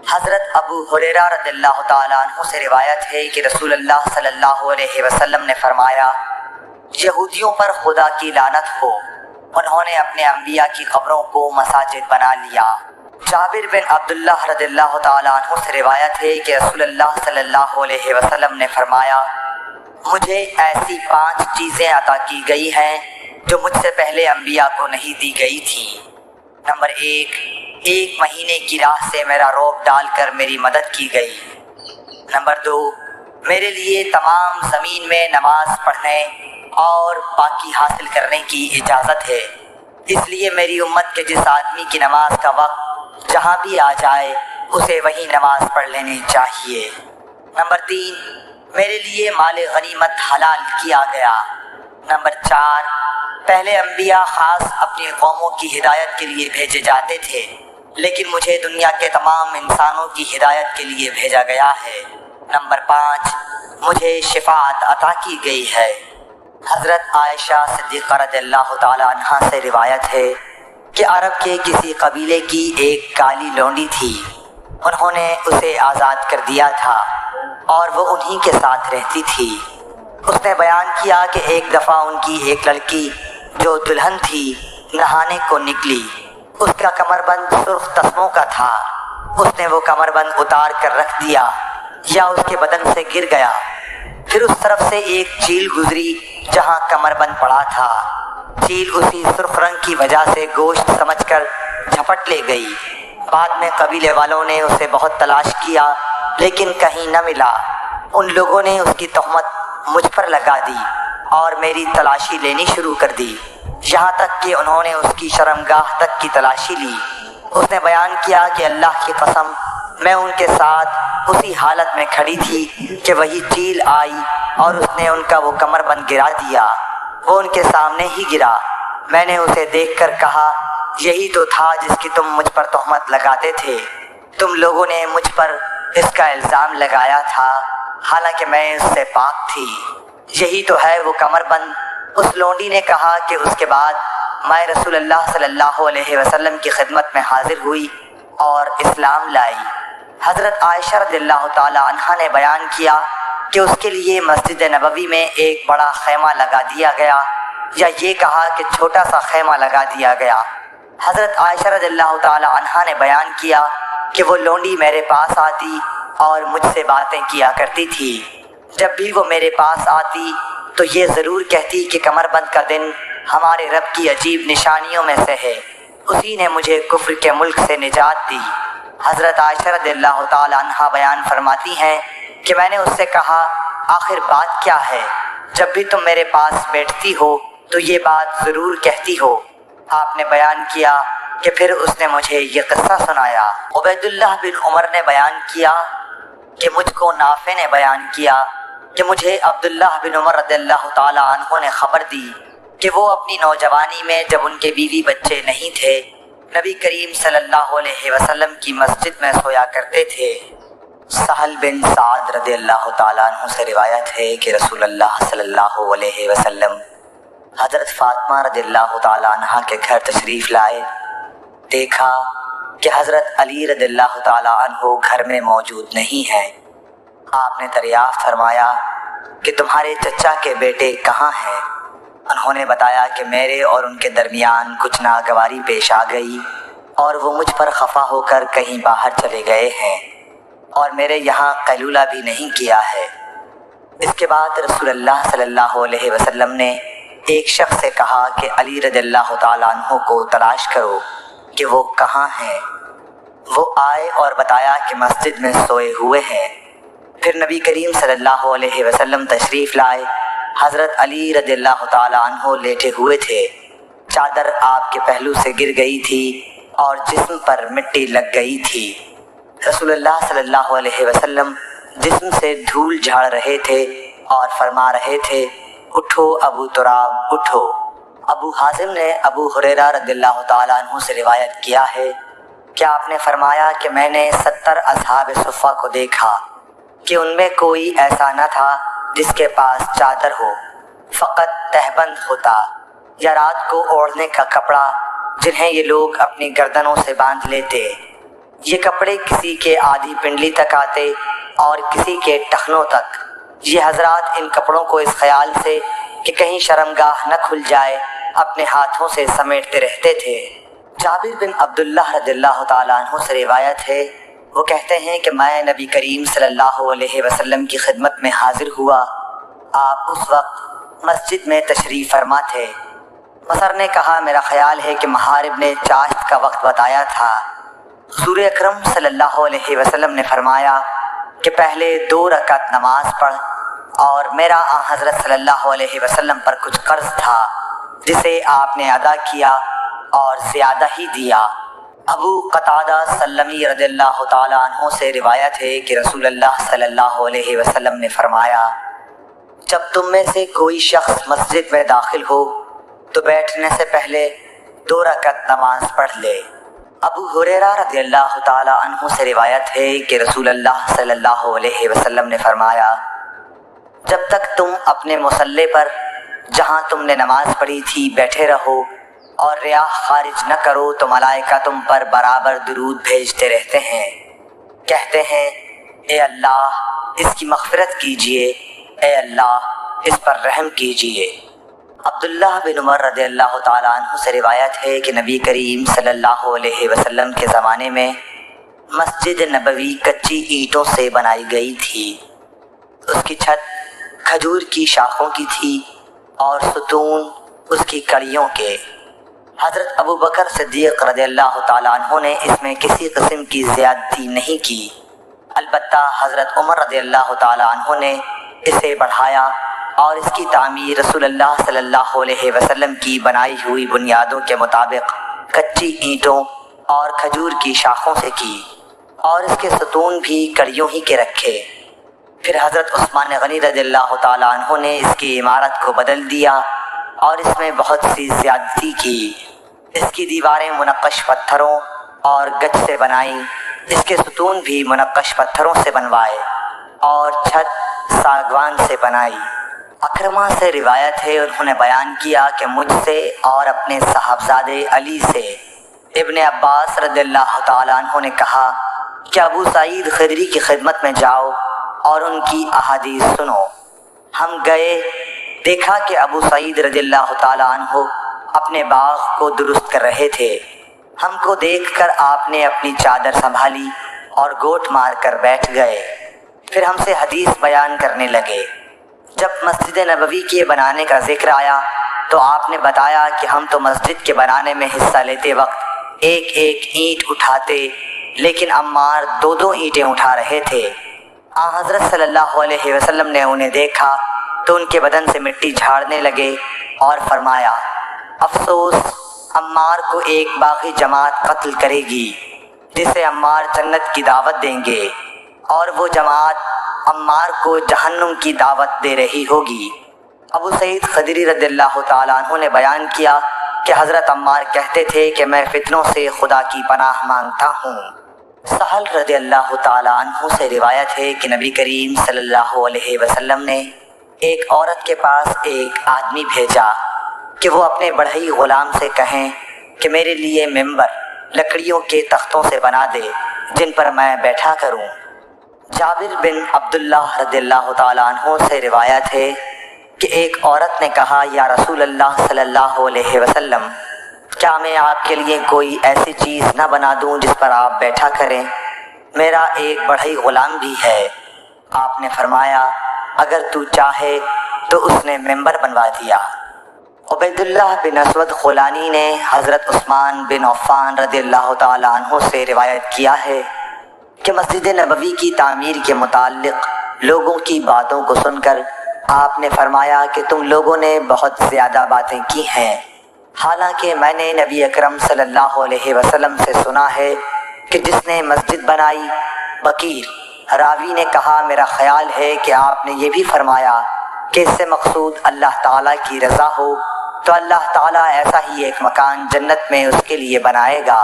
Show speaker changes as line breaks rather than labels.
حضرت ابو ہریرہ رضی اللہ تعالیٰ عنہ سے روایت ہے کہ رسول اللہ صلی اللہ علیہ وسلم نے فرمایا، یہودیوں پر خدا کی لعنت ہو، انہوں نے اپنے انبیاء کی قبروں کو مساجد بنا لیا۔ جابر بن عبداللہ رضی اللہ تعالیٰ عنہ سے روایت ہے کہ رسول اللہ صلی اللہ علیہ وسلم نے فرمایا، مجھے ایسی 5 چیزیں عطا کی گئی ہیں جو مجھ سے پہلے انبیاء کو نہیں دی گئی تھی۔ نمبر 1، 1 مہینے کی راہ سے میرا روب ڈال کر میری مدد کی گئی۔ نمبر 2، میرے لیے تمام زمین میں نماز پڑھنے اور پاکی حاصل کرنے کی اجازت ہے، اس لیے میری امت کے جس آدمی کی نماز کا وقت جہاں بھی آ جائے اسے وہی نماز پڑھ لینی چاہیے۔ نمبر 3، میرے لیے مال غنیمت حلال کیا گیا۔ نمبر 4، پہلے انبیاء خاص اپنی قوموں کی ہدایت کے لیے بھیجے جاتے تھے، لیکن مجھے دنیا کے تمام انسانوں کی ہدایت کے لیے بھیجا گیا ہے۔ نمبر 5، مجھے شفاعت عطا کی گئی ہے۔ حضرت عائشہ صدیقہ رضی اللہ تعالیٰ عنہا سے روایت ہے کہ عرب کے کسی قبیلے کی ایک کالی لونڈی تھی، انہوں نے اسے آزاد کر دیا تھا اور وہ انہی کے ساتھ رہتی تھی۔ اس نے بیان کیا کہ ایک دفعہ ان کی ایک لڑکی جو دلہن تھی نہانے کو نکلی، اس کا کمر بند سرخ تسموں کا تھا، اس نے وہ کمر بند اتار کر رکھ دیا یا اس کے بدن سے گر گیا، پھر اس طرف سے ایک چیل گزری جہاں کمر بند پڑا تھا، چیل اسی سرخ رنگ کی وجہ سے گوشت سمجھ کر جھپٹ لے گئی۔ بعد میں قبیلے والوں نے اسے بہت تلاش کیا لیکن کہیں نہ ملا، ان لوگوں نے اس کی تہمت مجھ پر لگا دی اور میری تلاشی لینی شروع کر دی، یہاں تک کہ انہوں نے اس کی شرمگاہ تک کی تلاشی لی۔ اس نے بیان کیا کہ اللہ کی قسم میں ان کے ساتھ اسی حالت میں کھڑی تھی کہ وہی چیل آئی اور اس نے ان کا وہ کمر بند گرا دیا، وہ ان کے سامنے ہی گرا۔ میں نے اسے دیکھ کر کہا، یہی تو تھا جس کی تم مجھ پر تہمت لگاتے تھے، تم لوگوں نے مجھ پر اس کا الزام لگایا تھا حالانکہ میں اس سے پاک تھی، یہی تو ہے وہ کمر بند۔ اس لونڈی نے کہا کہ اس کے بعد میں رسول اللہ صلی اللہ علیہ وسلم کی خدمت میں حاضر ہوئی اور اسلام لائی۔ حضرت عائشہ رضی اللہ تعالی عنہا نے بیان کیا کہ اس کے لیے مسجد نبوی میں ایک بڑا خیمہ لگا دیا گیا، یا یہ کہا کہ چھوٹا سا خیمہ لگا دیا گیا۔ حضرت عائشہ رضی اللہ تعالی عنہا نے بیان کیا کہ وہ لونڈی میرے پاس آتی اور مجھ سے باتیں کیا کرتی تھی، جب بھی وہ میرے پاس آتی تو یہ ضرور کہتی کہ کمر بند کا دن ہمارے رب کی عجیب نشانیوں میں سے ہے، اسی نے مجھے کفر کے ملک سے نجات دی۔ حضرت عائشہ رضی اللہ تعالی عنہا بیان فرماتی ہیں کہ میں نے اس سے کہا، آخر بات کیا ہے؟ جب بھی تم میرے پاس بیٹھتی ہو تو یہ بات ضرور کہتی ہو۔ آپ نے بیان کیا کہ پھر اس نے مجھے یہ قصہ سنایا۔ عبید اللہ بن عمر نے بیان کیا کہ مجھ کو نافع نے بیان کیا کہ مجھے عبداللہ بن عمر رضی اللہ تعالی عنہ نے خبر دی کہ وہ اپنی نوجوانی میں جب ان کے بیوی بچے نہیں تھے، نبی کریم صلی اللہ علیہ وسلم کی مسجد میں سویا کرتے تھے۔ سہل بن سعد رضی اللہ تعالیٰ عنہ سے روایت ہے کہ رسول اللہ صلی اللہ علیہ وسلم حضرت فاطمہ رضی اللہ تعالیٰ عنہ کے گھر تشریف لائے، دیکھا کہ حضرت علی رضی اللہ تعالیٰ عنہ گھر میں موجود نہیں ہیں۔ آپ نے دریافت فرمایا کہ تمہارے چچا کے بیٹے کہاں ہیں؟ انہوں نے بتایا کہ میرے اور ان کے درمیان کچھ ناگواری پیش آ گئی اور وہ مجھ پر خفا ہو کر کہیں باہر چلے گئے ہیں اور میرے یہاں قیلولہ بھی نہیں کیا ہے۔ اس کے بعد رسول اللہ صلی اللہ علیہ وسلم نے ایک شخص سے کہا کہ علی رضی اللہ تعالیٰ عنہ کو تلاش کرو کہ وہ کہاں ہیں۔ وہ آئے اور بتایا کہ مسجد میں سوئے ہوئے ہیں۔ پھر نبی کریم صلی اللہ علیہ وسلم تشریف لائے، حضرت علی رضی اللہ تعالیٰ عنہ لیٹے ہوئے تھے، چادر آپ کے پہلو سے گر گئی تھی اور جسم پر مٹی لگ گئی تھی۔ رسول اللہ صلی اللہ علیہ وسلم جسم سے دھول جھاڑ رہے تھے اور فرما رہے تھے، اٹھو ابو تراب اٹھو۔ ابو حازم نے ابو ہریرہ رضی اللہ تعالیٰ عنہ سے روایت کیا ہے کہ آپ نے فرمایا کہ میں نے 70 اصحاب صفہ کو دیکھا کہ ان میں کوئی ایسا نہ تھا جس کے پاس چادر ہو، فقط تہبند ہوتا یا رات کو اوڑھنے کا کپڑا جنہیں یہ لوگ اپنی گردنوں سے باندھ لیتے۔ یہ کپڑے کسی کے آدھی پنڈلی تک آتے اور کسی کے ٹخنوں تک۔ یہ حضرات ان کپڑوں کو اس خیال سے کہ کہیں شرمگاہ نہ کھل جائے اپنے ہاتھوں سے سمیٹتے رہتے تھے۔ جابر بن عبداللہ رضی اللہ تعالیٰ عنہ سے روایت ہے، وہ کہتے ہیں کہ میں نبی کریم صلی اللہ علیہ وسلم کی خدمت میں حاضر ہوا۔ آپ اس وقت مسجد میں تشریف فرما تھے۔ مصر نے کہا، میرا خیال ہے کہ محارب نے چاشت کا وقت بتایا تھا۔ حضور اکرم صلی اللہ علیہ وسلم نے فرمایا کہ پہلے 2 رکعت نماز پڑھ، اور میرا حضرت صلی اللہ علیہ وسلم پر کچھ قرض تھا جسے آپ نے ادا کیا اور زیادہ ہی دیا۔ ابو قتادہ سلمی رضی اللہ تعالیٰ عنہ سے روایت ہے کہ رسول اللہ صلی اللہ علیہ وسلم نے فرمایا، جب تم میں سے کوئی شخص مسجد میں داخل ہو تو بیٹھنے سے پہلے 2 رکعت نماز پڑھ لے۔ ابو ہریرہ رضی اللہ تعالیٰ عنہ سے روایت ہے کہ رسول اللہ صلی اللہ علیہ وسلم نے فرمایا، جب تک تم اپنے مصلی پر جہاں تم نے نماز پڑھی تھی بیٹھے رہو اور ریاح خارج نہ کرو تو ملائکہ تم پر برابر درود بھیجتے رہتے ہیں، کہتے ہیں اے اللہ اس کی مغفرت کیجئے، اے اللہ اس پر رحم کیجئے۔ عبداللہ بن عمر رضی اللہ تعالیٰ عنہ سے روایت ہے کہ نبی کریم صلی اللہ علیہ وسلم کے زمانے میں مسجد نبوی کچی اینٹوں سے بنائی گئی تھی۔ اس کی چھت کھجور کی شاخوں کی تھی اور ستون اس کی کڑیوں کے۔ حضرت ابو بکر صدیق رضی اللہ تعالیٰ عنہ نے اس میں کسی قسم کی زیادتی نہیں کی، البتہ حضرت عمر رضی اللہ تعالیٰ عنہ نے اسے بڑھایا اور اس کی تعمیر رسول اللہ صلی اللہ علیہ وسلم کی بنائی ہوئی بنیادوں کے مطابق کچی اینٹوں اور کھجور کی شاخوں سے کی، اور اس کے ستون بھی کڑیوں ہی کے رکھے۔ پھر حضرت عثمان غنی رضی اللہ تعالیٰ عنہ نے اس کی عمارت کو بدل دیا اور اس میں بہت سی زیادتی کی۔ اس کی دیواریں منقش پتھروں اور گچ سے بنائیں، اس کے ستون بھی منقش پتھروں سے بنوائے اور چھت ساگوان سے بنائی۔ اکرمہ سے روایت ہے، انہوں نے بیان کیا کہ مجھ سے اور اپنے صاحبزادے علی سے ابن عباس رضی اللہ تعالیٰ عنہ نے کہا کہ ابو سعید خدری کی خدمت میں جاؤ اور ان کی احادیث سنو۔ ہم گئے، دیکھا کہ ابو سعید رضی اللہ تعالیٰ عنہ اپنے باغ کو درست کر رہے تھے۔ ہم کو دیکھ کر آپ نے اپنی چادر سنبھالی اور گوٹ مار کر بیٹھ گئے، پھر ہم سے حدیث بیان کرنے لگے۔ جب مسجد نبوی کے بنانے کا ذکر آیا تو آپ نے بتایا کہ ہم تو مسجد کے بنانے میں حصہ لیتے وقت ایک ایک اینٹ اٹھاتے، لیکن عمار 2 اینٹیں اٹھا رہے تھے۔ حضرت صلی اللہ علیہ وسلم نے انہیں دیکھا تو ان کے بدن سے مٹی جھاڑنے لگے اور فرمایا، افسوس عمار کو ایک باغی جماعت قتل کرے گی جسے عمار جنت کی دعوت دیں گے، اور وہ جماعت عمار کو جہنم کی دعوت دے رہی ہوگی۔ ابو سعید خدری رضی اللہ تعالیٰ عنہ نے بیان کیا کہ حضرت عمار کہتے تھے کہ میں فتنوں سے خدا کی پناہ مانگتا ہوں۔ سہل رضی اللہ تعالیٰ عنہ سے روایت ہے کہ نبی کریم صلی اللہ علیہ وسلم نے ایک عورت کے پاس ایک آدمی بھیجا کہ وہ اپنے بڑھئی غلام سے کہیں کہ میرے لیے ممبر لکڑیوں کے تختوں سے بنا دے جن پر میں بیٹھا کروں۔ جابر بن عبداللہ رضی اللہ تعالیٰ عنہ سے روایت ہے کہ ایک عورت نے کہا، یا رسول اللہ صلی اللہ علیہ وسلم، کیا میں آپ کے لیے کوئی ایسی چیز نہ بنا دوں جس پر آپ بیٹھا کریں؟ میرا ایک بڑھئی غلام بھی ہے۔ آپ نے فرمایا، اگر تو چاہے تو اس نے ممبر بنوا دیا۔ عبیداللہ بن اسود خولانی نے حضرت عثمان بن عفان رضی اللہ تعالیٰ عنہ سے روایت کیا ہے کہ مسجد نبوی کی تعمیر کے متعلق لوگوں کی باتوں کو سن کر آپ نے فرمایا کہ تم لوگوں نے بہت زیادہ باتیں کی ہیں، حالانکہ میں نے نبی اکرم صلی اللہ علیہ وسلم سے سنا ہے کہ جس نے مسجد بنائی بقیر۔ راوی نے کہا، میرا خیال ہے کہ آپ نے یہ بھی فرمایا کہ اس سے مقصود اللہ تعالیٰ کی رضا ہو تو اللہ تعالیٰ ایسا ہی ایک مکان جنت میں اس کے لیے بنائے گا۔